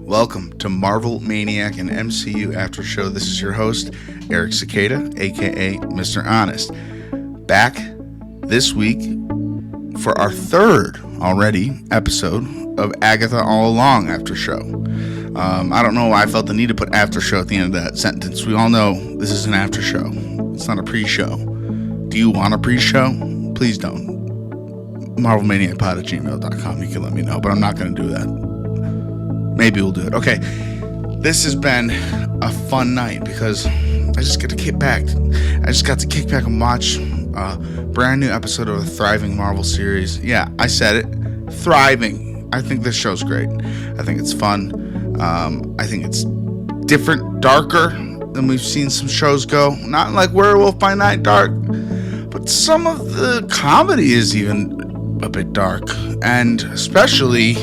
Welcome to Marvel Maniac and MCU After Show. This is your host, Eric Cicada, aka Mr. Honest. Back this week for our third already episode of Agatha All Along After Show. I don't know why I felt the need to put after show at the end of that sentence. We all know this is an after show. It's not a pre-show. Do you want a pre-show? Please don't. MarvelManiacPod@gmail.com. You can let me know, but I'm not going to do that. Maybe we'll do it. Okay, this has been a fun night because I just got to kick back. I just got to kick back and watch a brand new episode of a thriving Marvel series. Yeah, I said it. Thriving. I think this show's great. I think it's fun. I think it's different, darker than we've seen some shows go. Not like Werewolf by Night dark, but some of the comedy is even a bit dark, and especially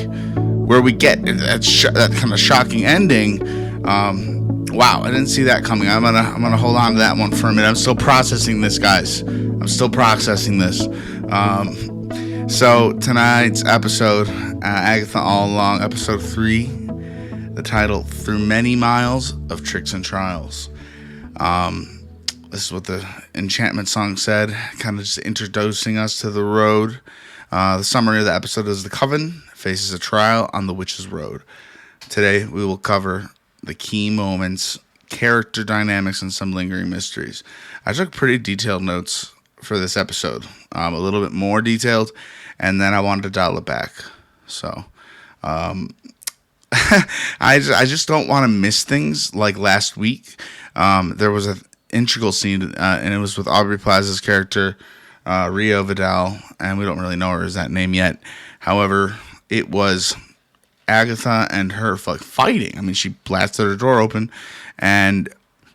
where we get that kind of shocking ending. Wow, I didn't see that coming. I'm gonna hold on to that one for a minute. I'm still processing this, guys. I'm still processing this. So tonight's episode, Agatha All Along, episode 3, the title "Through Many Miles of Tricks and Trials." This is what the enchantment song said, kind of just introducing us to the road. The summary of the episode is: the coven faces a trial on the witch's road. Today we will cover the key moments, character dynamics, and some lingering mysteries. I took pretty detailed notes for this episode, a little bit more detailed, and then I wanted to dial it back. So I just don't want to miss things like last week. There was an integral scene, and it was with Aubrey Plaza's character, Rio Vidal, and we don't really know her as that name yet. However, it was Agatha and her fighting. I mean, she blasted her door open, and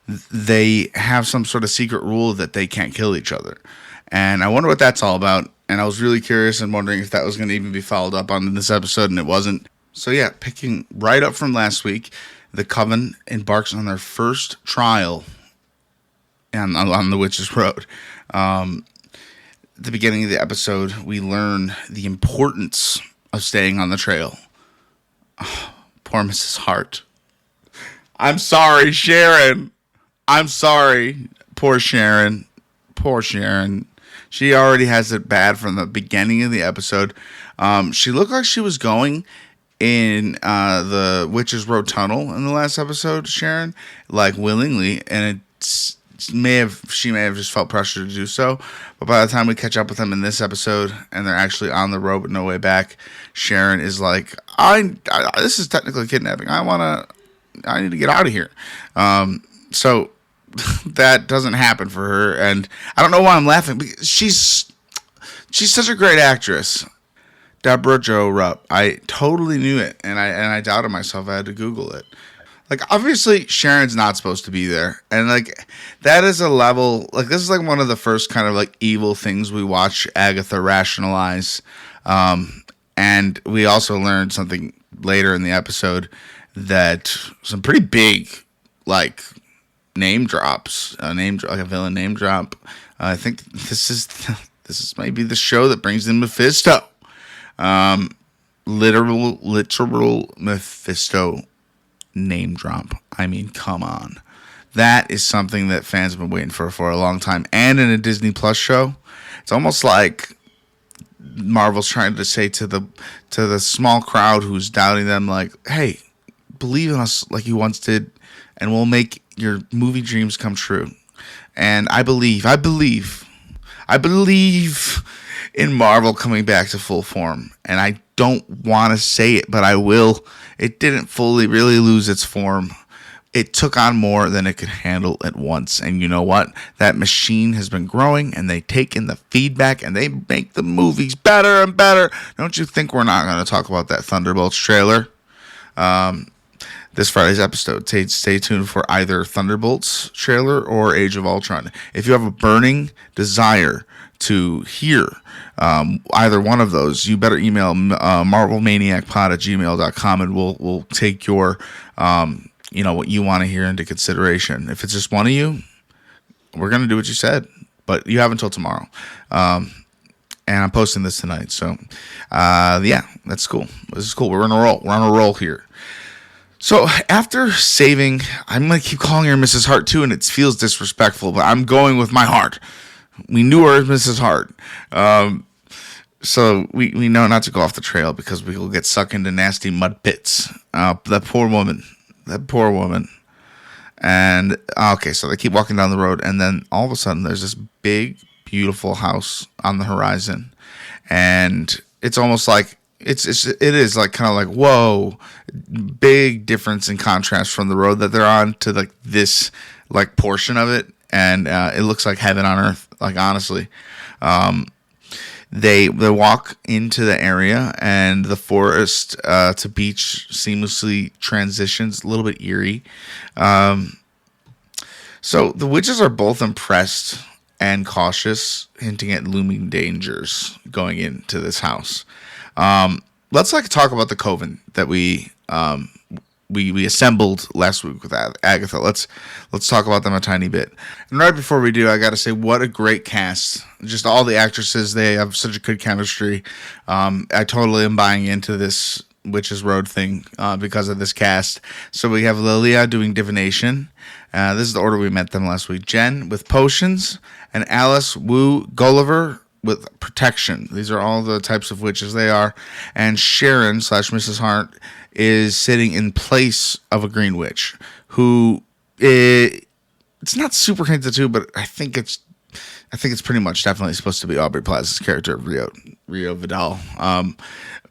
they have some sort of secret rule that they can't kill each other. And I wonder what that's all about. And I was really curious and wondering if that was going to even be followed up on in this episode, and it wasn't. So yeah, picking right up from last week, the coven embarks on their first trial on the Witch's Road. At the beginning of the episode, we learn the importance of staying on the trail. Oh, poor Mrs. Hart. I'm sorry, Sharon. I'm sorry. Poor Sharon. Poor Sharon. She already has it bad from the beginning of the episode. She looked like she was going in the Witch's Road tunnel in the last episode, Sharon, like willingly, and she may have just felt pressure to do so. But by the time we catch up with them in this episode and they're actually on the road with no way back, Sharon is like, this is technically kidnapping. I need to get out of here. So that doesn't happen for her, and I don't know why I'm laughing, because she's such a great actress. Deborah Jo Rupp. I totally knew it, and I doubted myself. I had to Google it. Like, obviously, Sharon's not supposed to be there. And, like, that is a level... Like, this is, like, one of the first kind of, like, evil things we watch Agatha rationalize. And we also learned something later in the episode that some pretty big, like, name drops. Like a villain name drop. I think this is maybe the show that brings in Mephisto. Literal Mephisto name drop. I mean, come on. That is something that fans have been waiting for a long time. And in a Disney Plus show, it's almost like Marvel's trying to say to the small crowd who's doubting them, like, hey, believe in us like you once did, and we'll make your movie dreams come true. And I believe in Marvel coming back to full form. And I don't want to say it, but I will. It didn't fully really lose its form. It took on more than it could handle at once. And you know what? That machine has been growing, and they take in the feedback, and they make the movies better and better. Don't you think we're not going to talk about that Thunderbolts trailer? This Friday's episode. Stay tuned for either Thunderbolts trailer or Age of Ultron. If you have a burning desire to hear either one of those, you better email marvelmaniacpod@gmail.com, and we'll take your what you want to hear into consideration. If it's just one of you, we're gonna do what you said, but you have until tomorrow. And I'm posting this tonight, so yeah, that's cool. This is cool. We're on a roll here. So after saving, I'm going to keep calling her Mrs. Hart too, and it feels disrespectful, but I'm going with my heart. We knew her as Mrs. Hart. So we know not to go off the trail because we will get sucked into nasty mud pits. That poor woman. That poor woman. And, okay, so they keep walking down the road, and then all of a sudden there's this big, beautiful house on the horizon. And it's almost like, it is like kind of like, whoa, big difference in contrast from the road that they're on to like this like portion of it. And it looks like heaven on earth, like honestly. They walk into the area, and the forest to beach seamlessly transitions, a little bit eerie. So the witches are both impressed and cautious, hinting at looming dangers going into this house. Let's talk about the coven that we assembled last week with Agatha. Let's talk about them a tiny bit. And right before we do, I got to say, what a great cast! Just all the actresses, they have such a good chemistry. I totally am buying into this Witches Road thing because of this cast. So we have Lilia doing divination. This is the order we met them last week. Jen with potions, and Alice Wu Gulliver with protection. These are all the types of witches they are. And Sharon / Mrs. Hart is sitting in place of a green witch who it's not super hinted to, but I think it's pretty much definitely supposed to be Aubrey Plaza's character of Rio Vidal.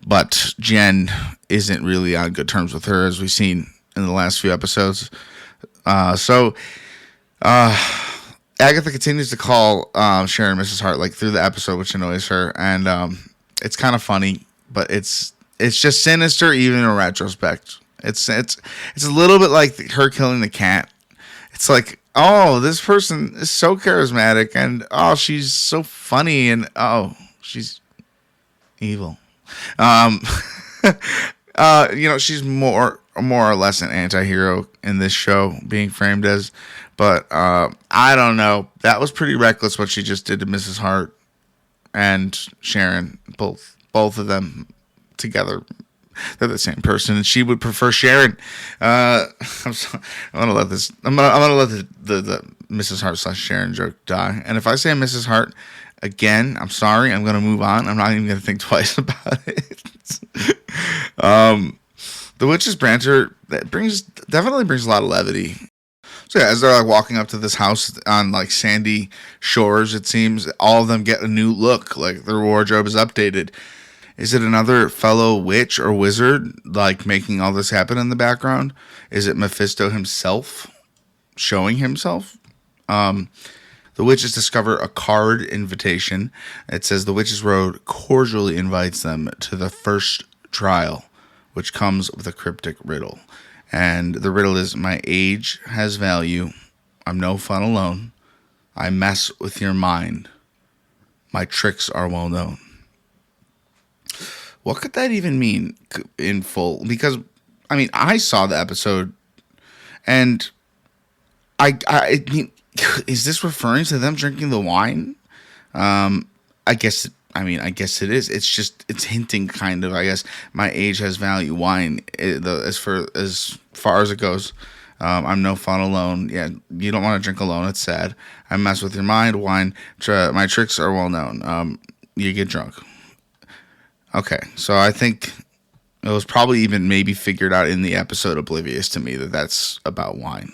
But Jen isn't really on good terms with her, as we've seen in the last few episodes. So Agatha continues to call Sharon Mrs. Hart through the episode, which annoys her, and it's kind of funny, but it's just sinister even in retrospect. It's a little bit like her killing the cat. It's like, oh, this person is so charismatic, and oh, she's so funny, and oh, she's evil. She's more or less an anti-hero in this show, being framed as, but I don't know. That was pretty reckless what she just did to Mrs. Hart and Sharon, both of them together. They're the same person, and she would prefer Sharon. I'm gonna let the Mrs. Hart / Sharon joke die. And if I say Mrs. Hart again, I'm sorry. I'm gonna move on. I'm not even gonna think twice about it. The witches banter definitely brings a lot of levity. So yeah, as they're walking up to this house on sandy shores, it seems all of them get a new look. Their wardrobe is updated. Is it another fellow witch or wizard making all this happen in the background? Is it Mephisto himself showing himself? The witches discover a card invitation. It says the Witches Road cordially invites them to the first trial, which comes with a cryptic riddle. And the riddle is, my age has value. I'm no fun alone. I mess with your mind. My tricks are well known. What could that even mean in full? Because, I saw the episode, and I mean, is this referring to them drinking the wine? I guess it is. It's hinting kind of, I guess, my age has value. Wine, as far as it goes. I'm no fun alone. Yeah, you don't want to drink alone. It's sad. I mess with your mind. Wine, my tricks are well known. You get drunk. Okay, so I think it was probably even maybe figured out in the episode, oblivious to me, that that's about wine.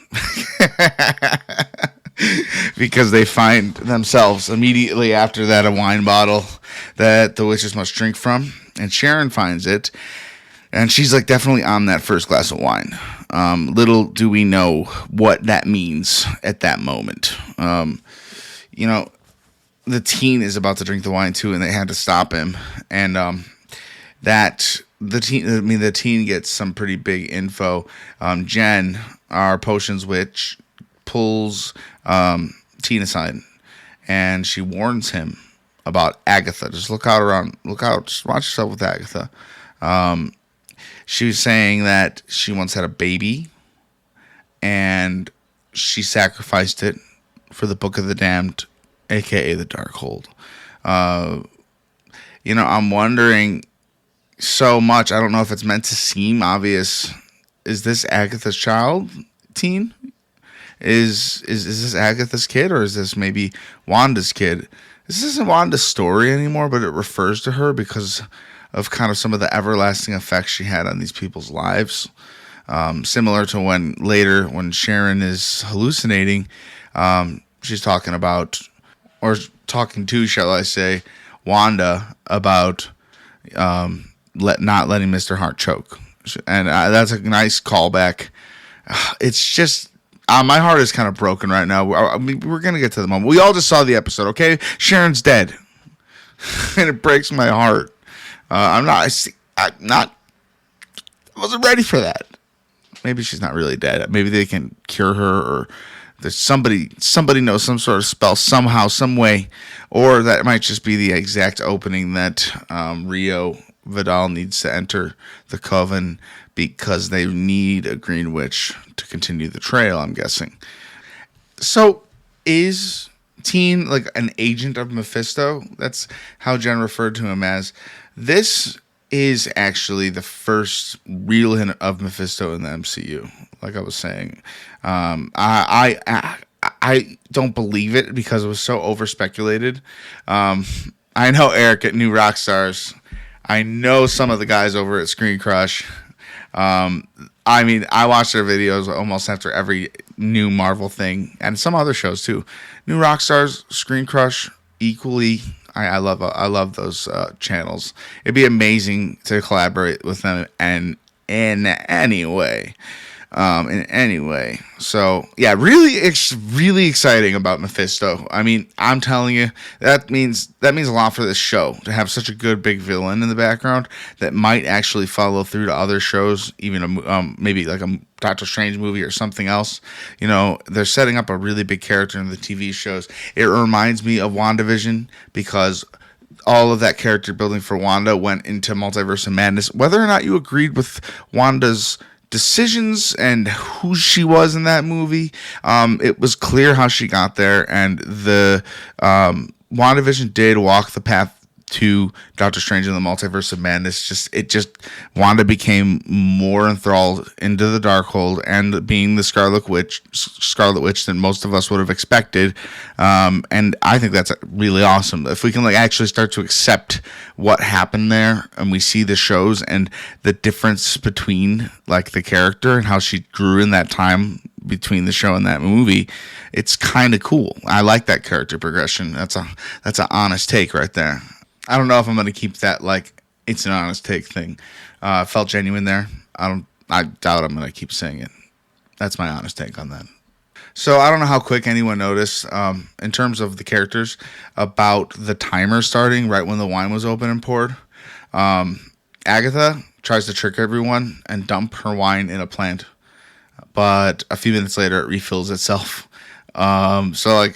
Because they find themselves immediately after that a wine bottle that the witches must drink from, and Sharon finds it, and she's definitely on that first glass of wine. Little do we know what that means at that moment. The teen is about to drink the wine too, and they had to stop him, and the teen gets some pretty big info. Jen, our potions witch, pulls teen aside, and she warns him about Agatha. Just look out, just watch yourself with Agatha. She was saying that she once had a baby, and she sacrificed it for the Book of the Damned, aka the Darkhold. I'm wondering so much. I don't know if it's meant to seem obvious is this Agatha's child, teen? Is this Agatha's kid, or is this maybe Wanda's kid? This isn't Wanda's story anymore, but it refers to her because of kind of some of the everlasting effects she had on these people's lives. Similar to when Sharon is hallucinating, she's talking about, or talking to, shall I say, Wanda about not letting Mr. Hart choke. And that's a nice callback. It's just, my heart is kind of broken right now. I mean, we're going to get to the moment. We all just saw the episode, okay? Sharon's dead. And it breaks my heart. I wasn't ready for that. Maybe she's not really dead. Maybe they can cure her, or there's somebody knows some sort of spell somehow, some way. Or that might just be the exact opening that Rio Vidal needs to enter the coven because they need a green witch to continue the trail, I'm guessing. So is Teen like an agent of Mephisto? That's how Jen referred to him as. This is actually the first real hint of Mephisto in the MCU. Like I was saying, I don't believe it because it was so over speculated. I know Eric at New Rockstars. I know some of the guys over at Screen Crush. I mean, I watch their videos almost after every new Marvel thing, and some other shows too. New Rockstars, Screen Crush, equally. I love those channels. It'd be amazing to collaborate with them and in any way. So yeah, it's really exciting about Mephisto. I mean, I'm telling you, that means a lot for this show to have such a good big villain in the background that might actually follow through to other shows, even maybe like a Doctor Strange movie or something else. You know, they're setting up a really big character in the TV shows. It reminds me of WandaVision because all of that character building for Wanda went into Multiverse of Madness. Whether or not you agreed with Wanda's decisions and who she was in that movie, it was clear how she got there, and the WandaVision did walk the path to Doctor Strange in the Multiverse of Madness. Wanda became more enthralled into the Darkhold and being the Scarlet Witch than most of us would have expected. And I think that's really awesome. If we can actually start to accept what happened there, and we see the shows and the difference between the character and how she grew in that time between the show and that movie, it's kind of cool. I like that character progression. That's an honest take right there. I don't know if I'm going to keep that it's an honest take thing. Felt genuine there. I doubt I'm going to keep saying it. That's my honest take on that. So I don't know how quick anyone noticed in terms of the characters about the timer starting right when the wine was open and poured. Agatha tries to trick everyone and dump her wine in a plant, but a few minutes later it refills itself. So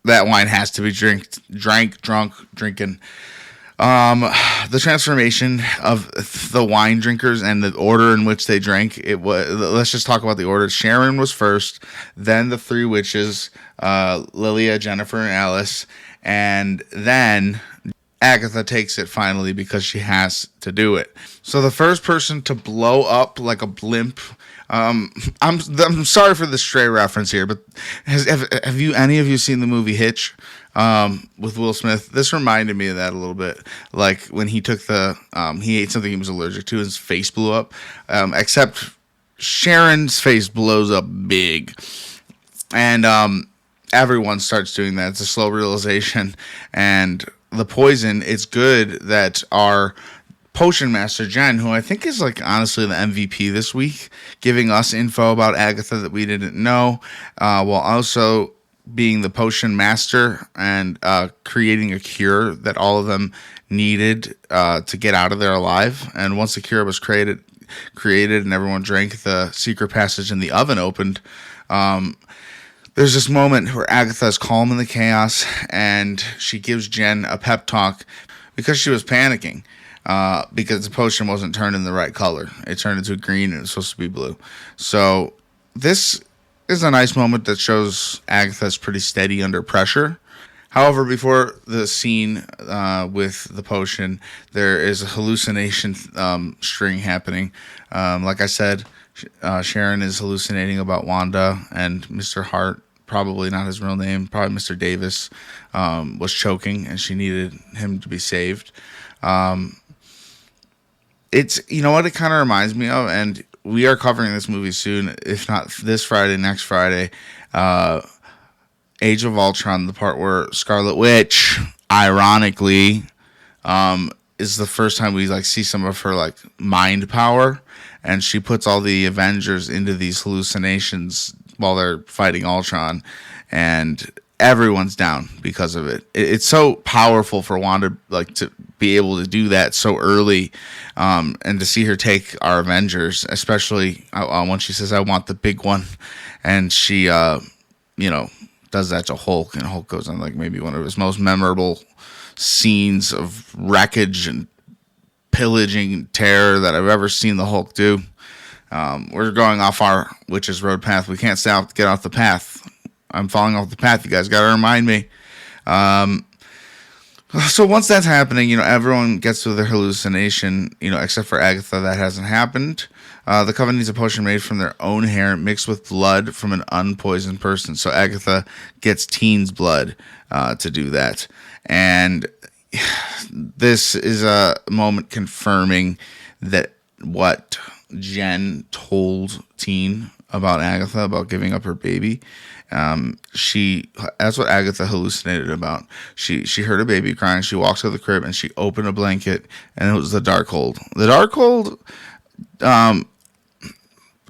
that wine has to be drinking. The transformation of the wine drinkers and the order in which they drank, let's just talk about the order. Sharon was first, then the three witches, Lilia, Jennifer, and Alice, and then Agatha takes it finally because she has to do it. So the first person to blow up like a blimp, I'm sorry for the stray reference here, but have any of you seen the movie Hitch? With Will Smith? This reminded me of that a little bit. Like when he took he ate something he was allergic to, his face blew up. Except Sharon's face blows up big. And everyone starts doing that. It's a slow realization. And the poison, it's good that our Potion Master Jen, who I think is honestly the MVP this week, giving us info about Agatha that we didn't know, while also being the potion master and creating a cure that all of them needed to get out of there alive. And once the cure was created and everyone drank, the secret passage in the oven opened. There's this moment where Agatha is calm in the chaos and she gives Jen a pep talk because she was panicking because the potion wasn't turned in the right color. It turned into green and it was supposed to be blue. So this is a nice moment that shows Agatha's pretty steady under pressure. However, before the scene with the potion, there is a hallucination string happening. Like I said, Sharon is hallucinating about Wanda, and Mr. Hart, probably not his real name, probably Mr. Davis, was choking, and she needed him to be saved. It's, you know what it kind of reminds me of, and we are covering this movie soon, if not this Friday, next Friday. Age of Ultron, the part where Scarlet Witch, ironically, is the first time we like see some of her like mind power, and she puts all the Avengers into these hallucinations while they're fighting Ultron, and everyone's down because of it. It's so powerful for Wanda like to be able to do that so early, and to see her take our Avengers, especially when she says, "I want the big one," and she, does that to Hulk, and Hulk goes on like maybe one of his most memorable scenes of wreckage and pillaging and terror that I've ever seen the Hulk do. We're going off our witch's road path. We can't get off the path. I'm falling off the path. You guys got to remind me. So once that's happening, everyone gets through their hallucination, except for Agatha. That hasn't happened. The coven needs a potion made from their own hair mixed with blood from an unpoisoned person. So Agatha gets Teen's blood to do that. And this is a moment confirming that what Jen told Teen about Agatha, about giving up her baby. That's what Agatha hallucinated about. She heard a baby crying. She walked to the crib and she opened a blanket, and it was the Darkhold. The Darkhold, I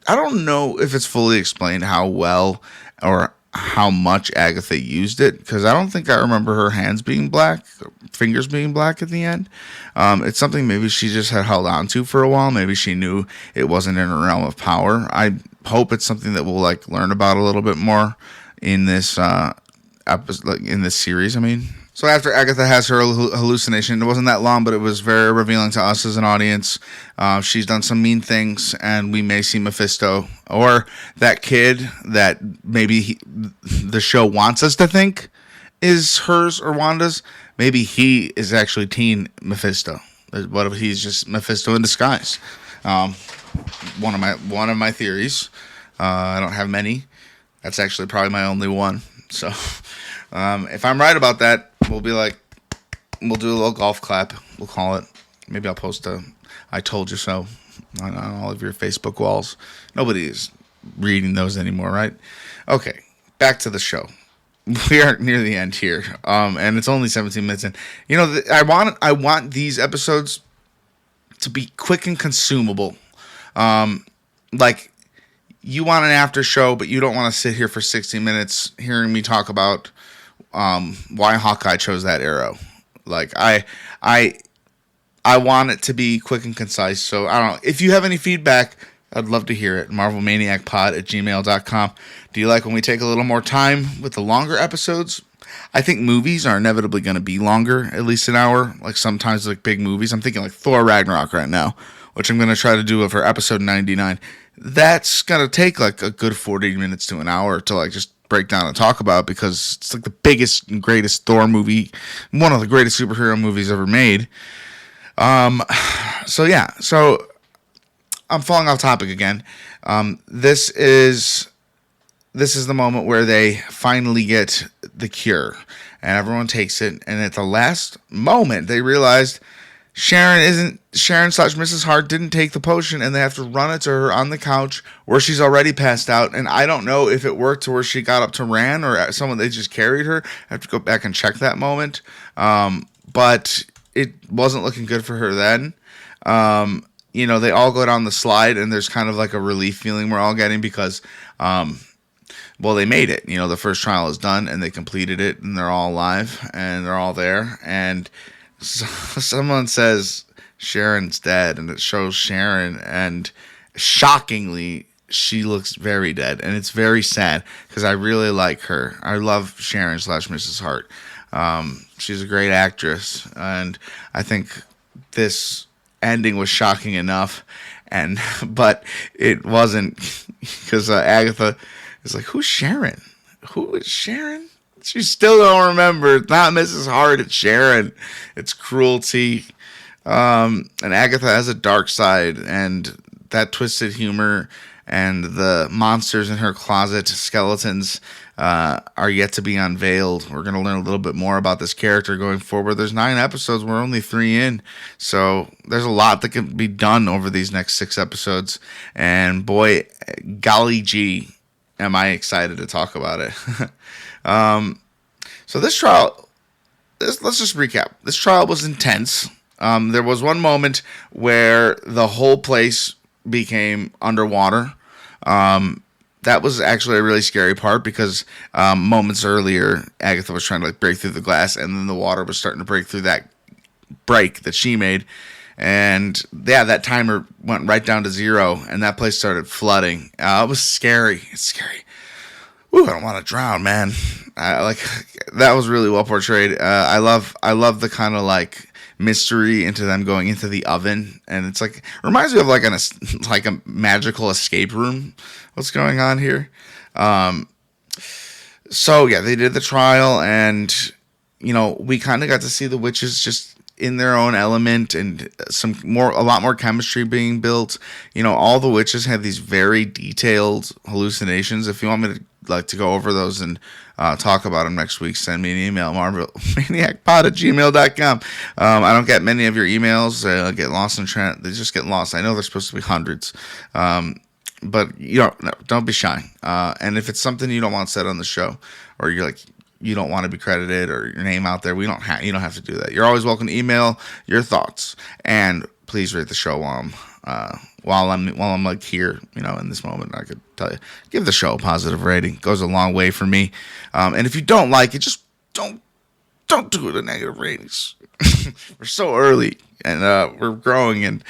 don't know if it's fully explained how well or how much Agatha used it, because I don't think I remember her hands being black, fingers being black at the end. It's something maybe she just had held on to for a while. Maybe she knew it wasn't in her realm of power. I hope it's something that we'll like learn about a little bit more in this episode, like in this series. So after Agatha has her hallucination, it wasn't that long, but it was very revealing to us as an audience. She's done some mean things, and we may see Mephisto, or that kid that maybe the show wants us to think is hers or Wanda's. Maybe he is actually Teen Mephisto. What if he's just Mephisto in disguise? One of my theories. I don't have many. That's actually probably my only one. So if I'm right about that, we'll do a little golf clap. We'll call it. Maybe I'll post a "I told you so" on all of your Facebook walls. Nobody is reading those anymore, right? Okay, back to the show. We are near the end here, and it's only 17 minutes in. I want these episodes to be quick and consumable. Like, you want an after show, but you don't want to sit here for 60 minutes hearing me talk about why Hawkeye chose that arrow. Like, I want it to be quick and concise. So I don't know. If you have any feedback, I'd love to hear it. MarvelManiacPod@gmail.com. Do you like when we take a little more time with the longer episodes? I think movies are inevitably going to be longer, at least an hour. Like sometimes like big movies. I'm thinking like Thor Ragnarok right now, which I'm going to try to do for episode 99. That's going to take like a good 40 minutes to an hour to like just break down and talk about, because it's like the biggest and greatest Thor movie, one of the greatest superhero movies ever made. So I'm falling off topic again. This is the moment where they finally get the cure, and everyone takes it. And at the last moment, they realized Sharon / Mrs. Hart didn't take the potion, and they have to run it to her on the couch where she's already passed out. And I don't know if it worked to where she got up to ran, or they just carried her. I have to go back and check that moment. But it wasn't looking good for her then. They all go down the slide, and there's kind of like a relief feeling we're all getting, because they made it. The first trial is done, and they completed it, and they're all alive, and they're all there. And so someone says Sharon's dead, and it shows Sharon, and shockingly, she looks very dead, and it's very sad, because I really like her. I love Sharon / Mrs. Hart. She's a great actress, and I think this ending was shocking enough, but it wasn't, because Agatha is like, "Who's Sharon? Who is Sharon?" She still don't remember. It's not Mrs. Hart, it's Sharon. It's cruelty. And Agatha has a dark side, and that twisted humor and the monsters in her closet, skeletons, are yet to be unveiled. We're going to learn a little bit more about this character going forward. There's 9 episodes. We're only 3 in. So there's a lot that can be done over these next 6 episodes. And boy, golly gee, am I excited to talk about it. So this trial, let's just recap. This trial was intense. There was one moment where the whole place became underwater. That was actually a really scary part because moments earlier, Agatha was trying to break through the glass, and then the water was starting to break through that break that she made. And yeah, that timer went right down to 0, and that place started flooding. It was scary. It's scary. Ooh, I don't want to drown, man. That was really well portrayed. I love the kind of mystery into them going into the oven, and it's reminds me of a magical escape room. What's going on here? So yeah, they did the trial, and we kind of got to see the witches just in their own element, and a lot more chemistry being built. All the witches had these very detailed hallucinations. If you want me to go over those and talk about them next week, send me an email, marvelmaniacpod@gmail.com. I don't get many of your emails. I get lost in Trent. They just get lost. I know there's supposed to be hundreds. But don't be shy. And if it's something you don't want said on the show, or you don't want to be credited or your name out there, you don't have to do that. You're always welcome to email your thoughts, and please rate the show while I'm here, in this moment. I could tell you, give the show a positive rating. It goes a long way for me. And if you don't like it, just don't do it in negative ratings. We're so early, and we're growing, and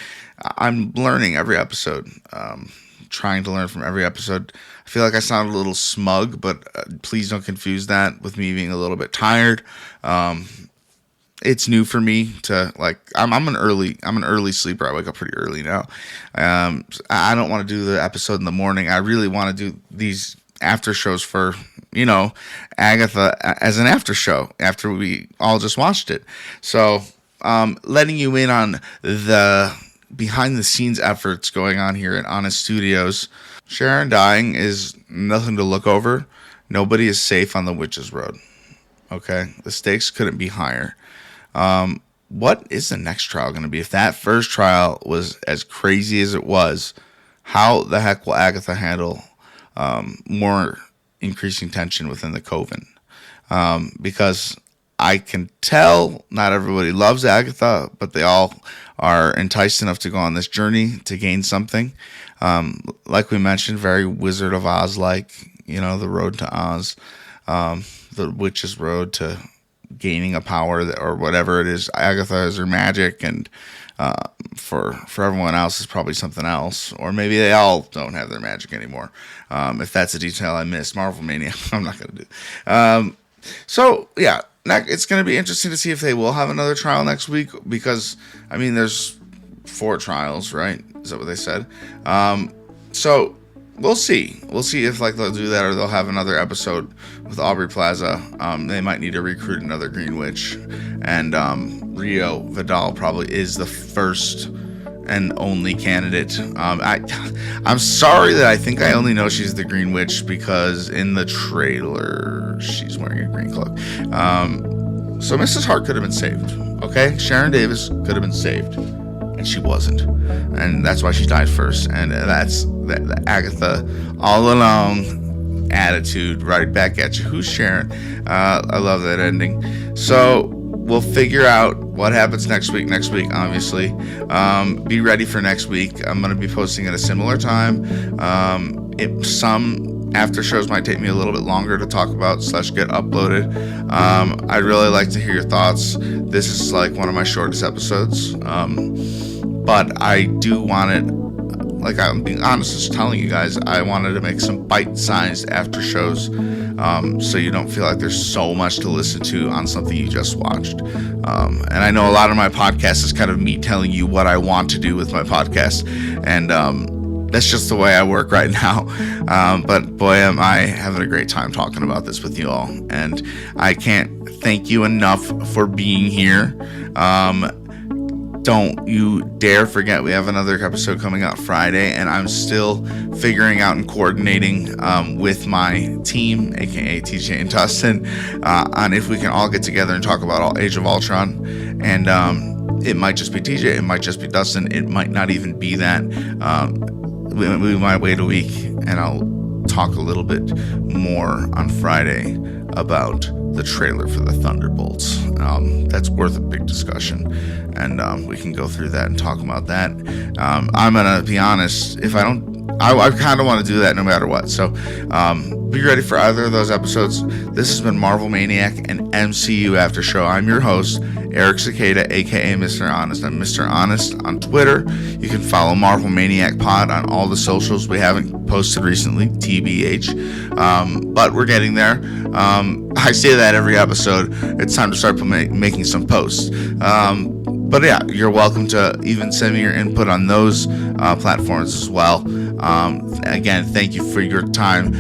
I'm learning every episode. Trying to learn from every episode. I feel like I sound a little smug, but please don't confuse that with me being a little bit tired. It's new for me to I'm an early sleeper. I wake up pretty early now. I don't want to do the episode in the morning. I really want to do these after shows for Agatha as an after show after we all just watched it. So letting you in on the behind the scenes efforts going on here at Honest Studios. Sharon dying is nothing to look over. Nobody is safe on the Witch's Road. Okay? The stakes couldn't be higher. What is the next trial going to be? If that first trial was as crazy as it was, how the heck will Agatha handle more increasing tension within the coven? Because I can tell not everybody loves Agatha, but they all are enticed enough to go on this journey to gain something. Like we mentioned, very Wizard of Oz-like, the road to Oz, the witch's road to gaining a power or whatever it is. Agatha has her magic, and for everyone else is probably something else, or maybe they all don't have their magic anymore. If that's a detail I missed, Marvel Mania, I'm not going to do. So yeah. It's going to be interesting to see if they will have another trial next week, because there's 4 trials, right? Is that what they said? So we'll see. We'll see if they'll do that, or they'll have another episode with Aubrey Plaza. They might need to recruit another Green Witch, and Rio Vidal probably is the first and only candidate. I'm sorry that I think I only know she's the Green Witch because in the trailer she's wearing a green cloak. So Mrs. Hart could have been saved. Okay, Sharon Davis could have been saved, and she wasn't, and that's why she died first. And that's the Agatha All Along attitude right back at you. Who's Sharon? I love that ending. So we'll figure out what happens next week. Obviously. Be ready for next week. I'm going to be posting at a similar time. Some after shows might take me a little bit longer to talk about / get uploaded. I'd really like to hear your thoughts. This is one of my shortest episodes. But I do want it, I'm being honest, just telling you guys, I wanted to make some bite-sized after shows, so you don't feel like there's so much to listen to on something you just watched. And I know a lot of my podcast is kind of me telling you what I want to do with my podcast, and that's just the way I work right now. But boy, am I having a great time talking about this with you all, and I can't thank you enough for being here. don't you dare forget we have another episode coming out Friday, and I'm still figuring out and coordinating with my team, aka TJ and Dustin, on if we can all get together and talk about Age of Ultron. And it might just be TJ, it might just be Dustin, it might not even be that. We might wait a week, and I'll talk a little bit more on Friday about the trailer for the Thunderbolts. That's worth a big discussion, and we can go through that and talk about that. I'm gonna be honest, if I don't, I kind of want to do that no matter what. So be ready for either of those episodes. This has been Marvel Maniac and MCU After Show. I'm your host, Eric Cicada, aka Mr. Honest. I'm Mr. Honest on Twitter. You can follow Marvel Maniac Pod on all the socials. We haven't posted recently, TBH, but we're getting there. I say that every episode. It's time to start making some posts. But yeah, you're welcome to even send me your input on those platforms as well. Again, thank you for your time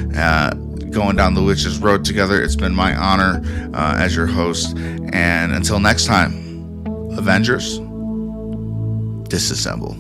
going down the Witch's Road together. It's been my honor as your host. And until next time, Avengers, disassemble.